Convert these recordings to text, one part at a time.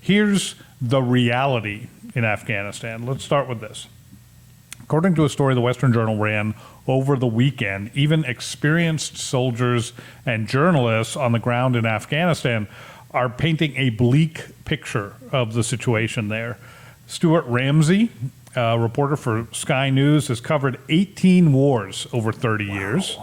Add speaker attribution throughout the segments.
Speaker 1: Here's the reality in Afghanistan. Let's start with this. According to a story the Western Journal ran over the weekend, even experienced soldiers and journalists on the ground in Afghanistan are painting a bleak picture of the situation there. Stuart Ramsey, a reporter for Sky News, has covered 18 wars over 30 years.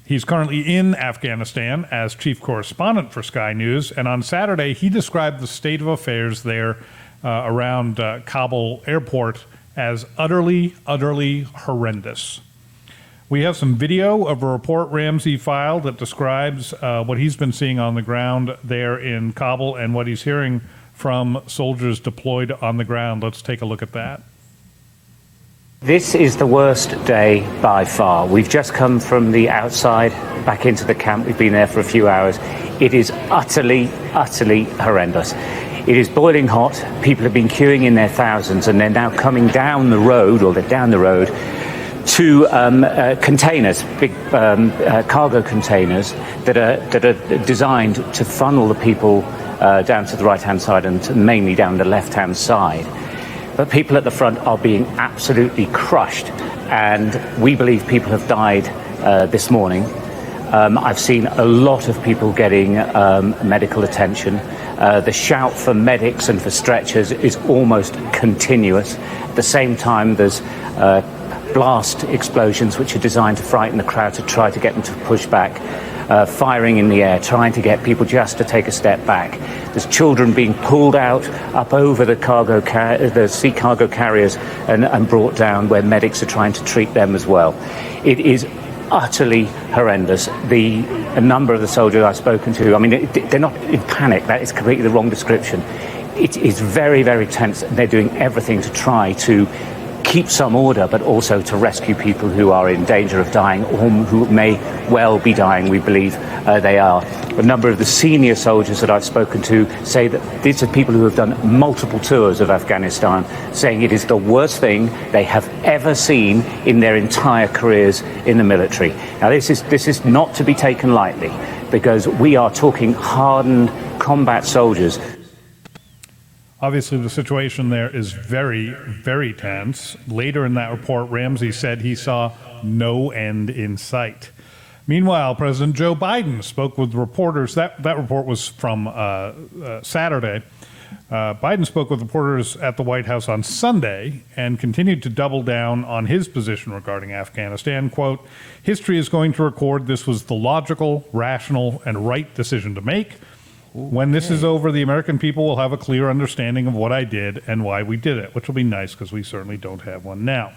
Speaker 1: He's currently in Afghanistan as chief correspondent for Sky News, and on Saturday he described the state of affairs there around Kabul airport as utterly, utterly horrendous. We have some video of a report Ramsey filed that describes what he's been seeing on the ground there in Kabul and what he's hearing from soldiers deployed on the ground. Let's take a look at that.
Speaker 2: This is the worst day by far. We've just come from the outside back into the camp. We've been there for a few hours. It is utterly, utterly horrendous. It is boiling hot. People have been queuing in their thousands, and they're now coming down the road, or they're down the road, to containers, big cargo containers that are designed to funnel the people down to the right-hand side and mainly down the left-hand side. But people at the front are being absolutely crushed, and we believe people have died this morning. I've seen a lot of people getting medical attention. The shout for medics and for stretchers is almost continuous. At the same time, there's blast explosions which are designed to frighten the crowd, to try to get them to push back, firing in the air, trying to get people just to take a step back. There's children being pulled out up over the sea cargo carriers and brought down, where medics are trying to treat them as well. It is utterly horrendous. A number of the soldiers I've spoken to, I mean, they're not in panic. That is completely the wrong description. It is very, very tense. They're doing everything to try to keep some order, but also to rescue people who are in danger of dying or who may well be dying. We believe they are. A number of the senior soldiers that I've spoken to say that these are people who have done multiple tours of Afghanistan, saying it is the worst thing they have ever seen in their entire careers in the military. Now, this is not to be taken lightly, because we are talking hardened combat soldiers.
Speaker 1: Obviously, the situation there is very, very tense. Later in that report, Ramsey said he saw no end in sight. Meanwhile, President Joe Biden spoke with reporters. That report was from Saturday. Biden spoke with reporters at the White House on Sunday and continued to double down on his position regarding Afghanistan. Quote, "History is going to record this was the logical, rational, and right decision to make. When this is over, the American people will have a clear understanding of what I did and why we did it," which will be nice because we certainly don't have one now.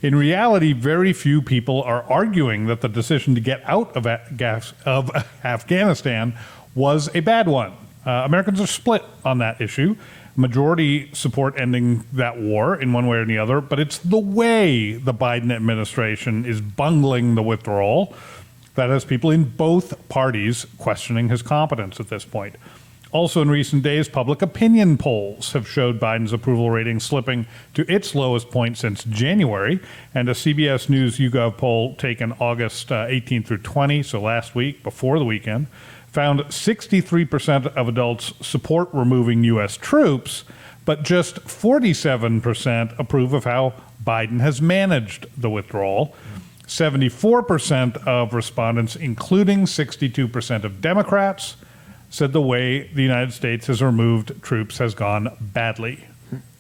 Speaker 1: In reality, very few people are arguing that the decision to get out of Afghanistan was a bad one. Americans are split on that issue. Majority support ending that war in one way or the other, but it's the way the Biden administration is bungling the withdrawal that has people in both parties questioning his competence at this point. Also in recent days, public opinion polls have showed Biden's approval rating slipping to its lowest point since January, and a CBS News YouGov poll taken August 18 through 20, so last week, before the weekend, found 63% of adults support removing U.S. troops, but just 47% approve of how Biden has managed the withdrawal. 74% of respondents, including 62% of Democrats, said the way the United States has removed troops has gone badly.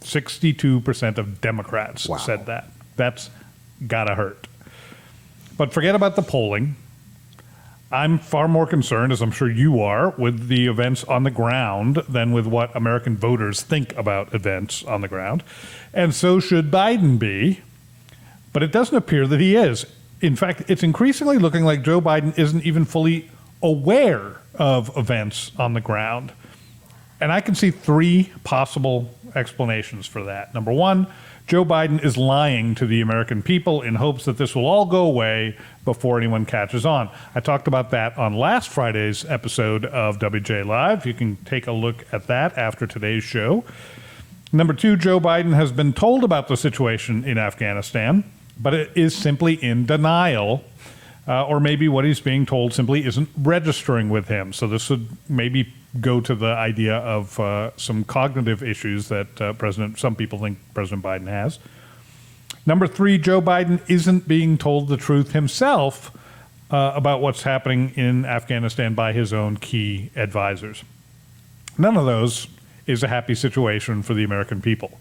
Speaker 1: 62% of Democrats said that. That's gotta hurt. But forget about the polling. I'm far more concerned, as I'm sure you are, with the events on the ground than with what American voters think about events on the ground. And so should Biden be. But it doesn't appear that he is. In fact, it's increasingly looking like Joe Biden isn't even fully aware of events on the ground. And I can see three possible explanations for that. Number one, Joe Biden is lying to the American people in hopes that this will all go away before anyone catches on. I talked about that on last Friday's episode of WJ Live. You can take a look at that after today's show. Number two, Joe Biden has been told about the situation in Afghanistan, but it is simply in denial, or maybe what he's being told simply isn't registering with him. So this would maybe go to the idea of some cognitive issues that some people think President Biden has. Number 3, Joe Biden isn't being told the truth himself about what's happening in Afghanistan by his own key advisors. None of those is a happy situation for the American people.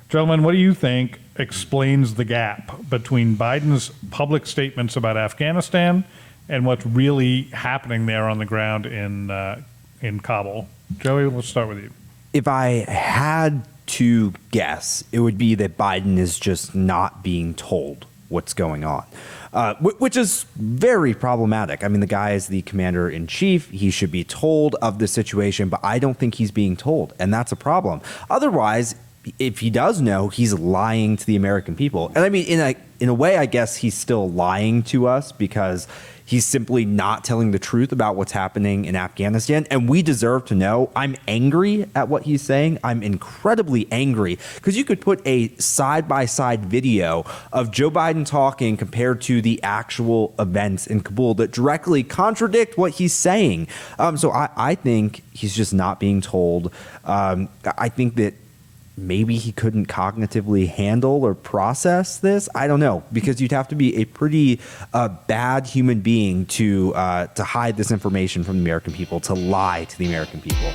Speaker 1: Gentlemen, what do you think explains the gap between Biden's public statements about Afghanistan and what's really happening there on the ground in Kabul? Joey, let's start with you.
Speaker 3: If I had to guess, it would be that Biden is just not being told what's going on, which is very problematic. I mean, the guy is the commander in chief. He should be told of the situation, but I don't think he's being told, and that's a problem. Otherwise, if he does know, he's lying to the American people. And I mean, in a way, I guess he's still lying to us because he's simply not telling the truth about what's happening in Afghanistan. And we deserve to know. I'm angry at what he's saying. I'm incredibly angry because you could put a side-by-side video of Joe Biden talking compared to the actual events in Kabul that directly contradict what he's saying. So I think he's just not being told. I think that maybe he couldn't cognitively handle or process this. I don't know, because you'd have to be a pretty bad human being to hide this information from the American people, to lie to the American people.